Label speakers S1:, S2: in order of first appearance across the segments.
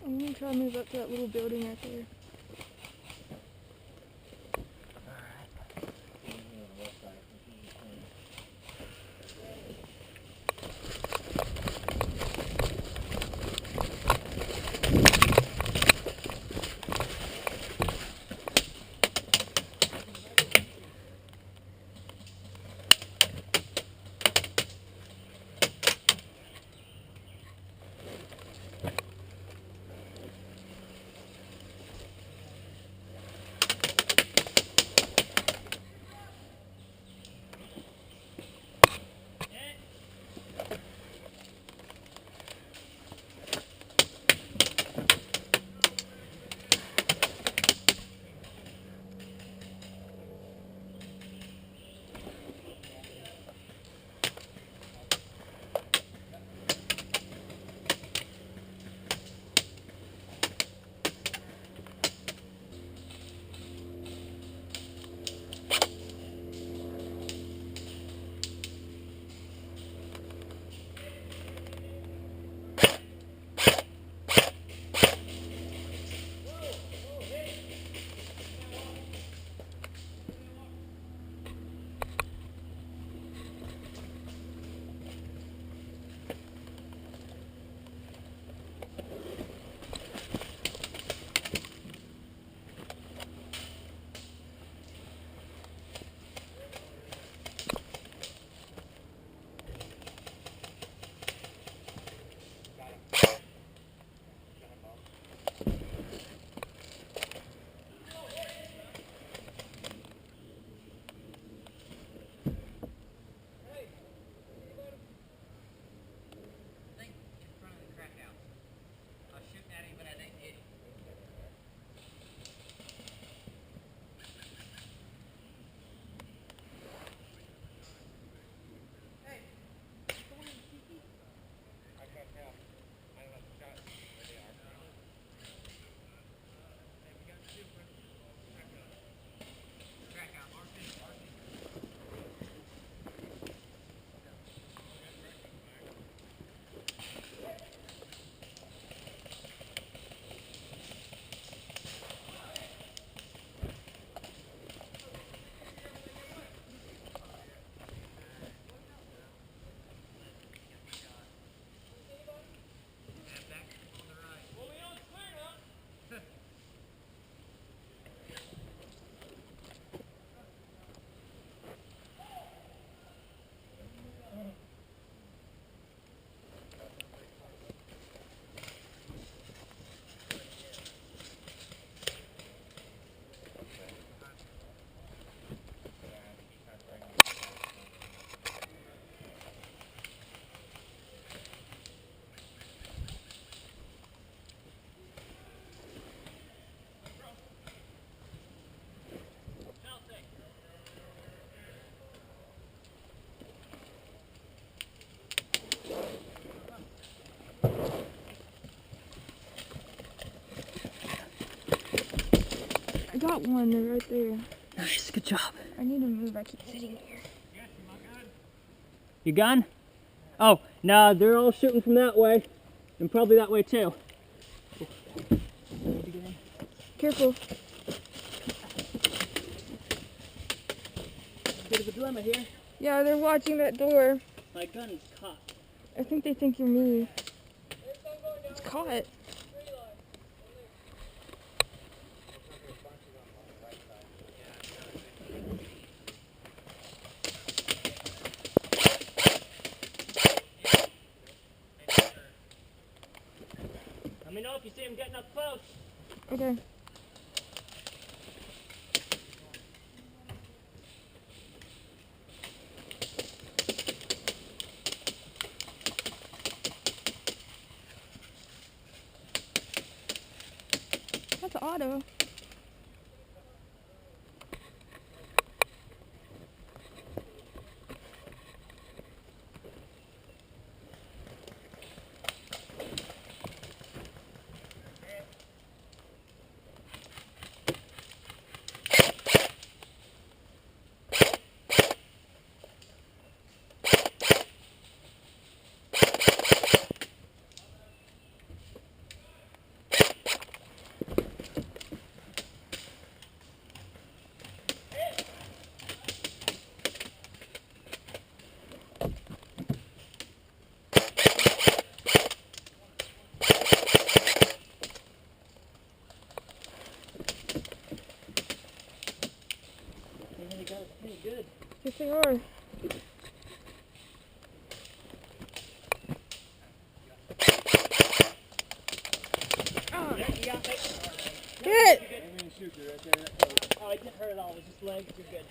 S1: I'm gonna try to move up to that little building right there. I got one, they're right there.
S2: Nice, good job.
S1: I need to move, I keep sitting here.
S2: You gun? Oh, no, they're all shooting from that way. And probably that way too.
S1: Careful.
S2: Bit of a dilemma here.
S1: Yeah, they're watching that door.
S2: My gun is caught.
S1: I think they think you're me. It's caught.
S2: Let me know if you see him getting up close.
S1: Okay. That's an auto.
S2: good.
S1: Yes, they are.
S2: Yeah, you got me.
S1: Good.
S2: Oh, it didn't hurt at all. It was just legs. You're good.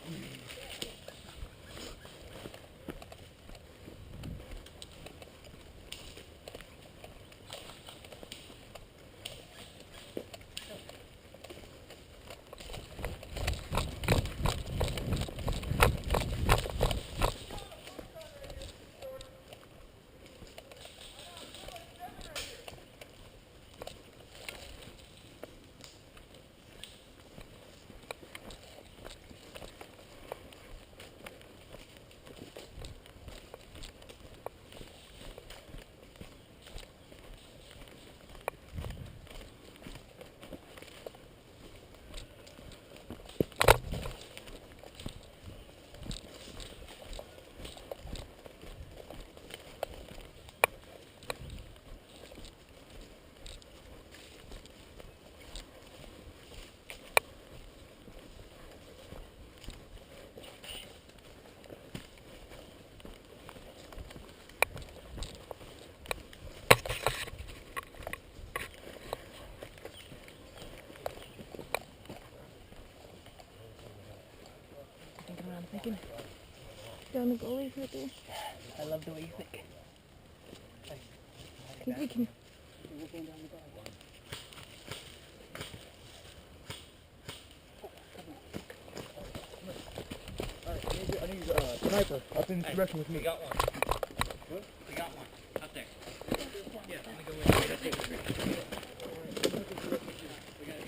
S2: Thinking what I'm thinking.
S1: Down the gully right there.
S2: I love the way you think.
S1: I think we can.
S2: We're going down the gully.
S3: Alright, I need a sniper up in this direction with me.
S2: We got one. What? We got one. Up there. Yeah, let me go with you. Let's take a picture. We got it.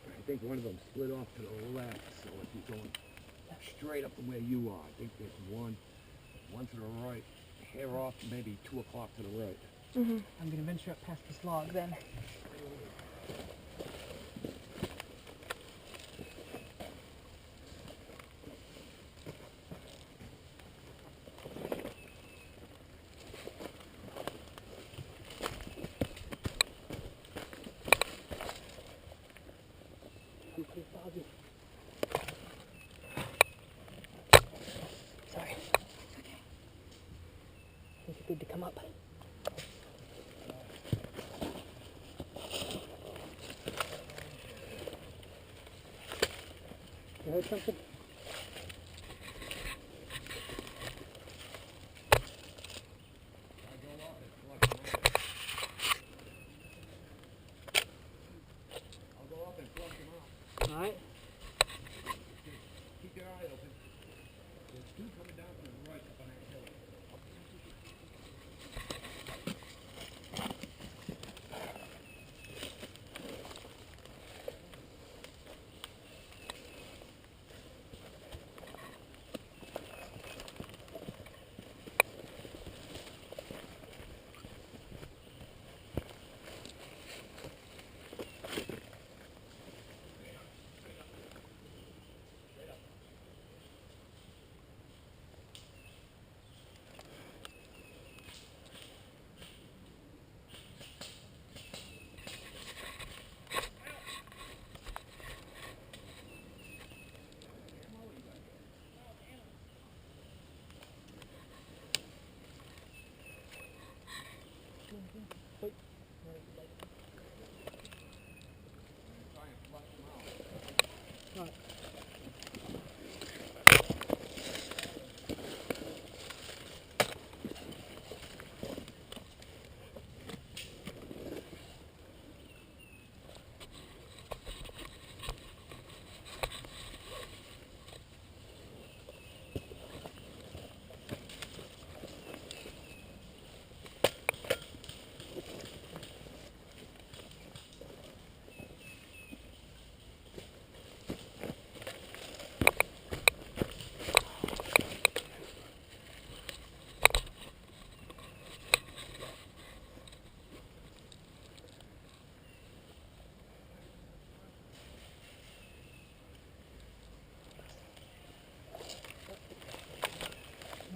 S3: I think one of them split off to the left, so if you're going straight up from where you are, I think there's one to the right, hair off, maybe 2 o'clock to the right.
S1: Mm-hmm.
S2: I'm gonna venture up past this log then. Sorry. I think you're good to come up. You heard something?
S3: I'll go up and flush them out.
S2: Alright.
S3: Keep your eye open. There's 2 coming down to the right up on that hill.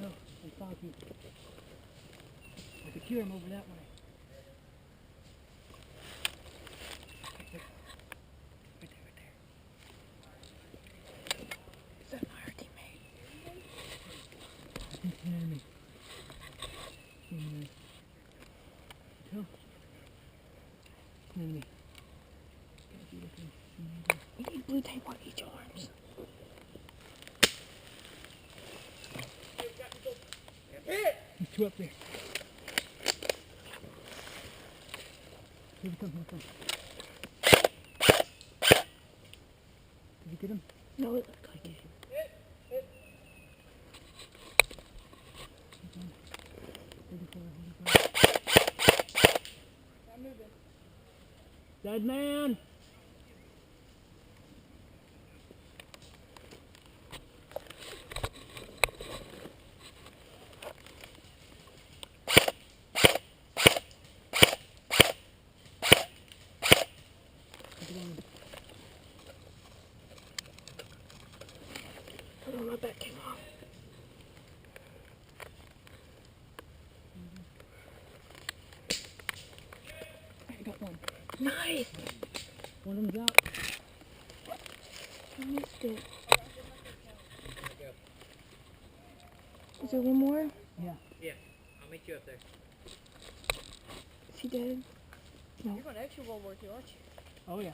S2: No, I'm foggy. I could hear him over that way. Listen to me. Tell. Listen to me. Gotta be looking.
S1: We need blue tape on each arms.
S2: There's two up there. Here we come, here we come. Did you get him?
S1: No, it looked like it.
S2: Dead man!
S1: Oh, my back came off.
S2: I got one.
S1: Nice!
S2: One of them's out.
S1: I missed it. Is there one more?
S2: Yeah.
S4: Yeah, I'll meet you up there.
S1: Is he dead? No.
S5: You're going to extra World War II, aren't you?
S2: Oh yeah.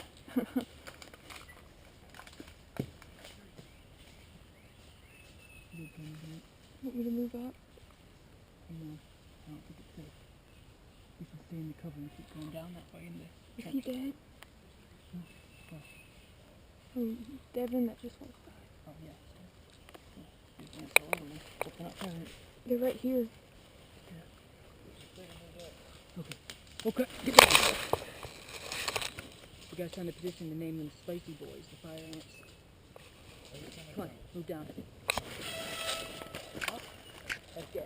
S1: Want me to move up?
S2: I don't think it's safe. You can stay in the cover and keep going down that way in the
S1: Is he dead?
S2: Oh.
S1: Oh, Devin that just walked by.
S2: Oh yeah. Open up there.
S1: They're right here.
S2: Okay, get down. You guys signed a petition to name them Spicy Boys, the fire ants. Come on, move down. Let's get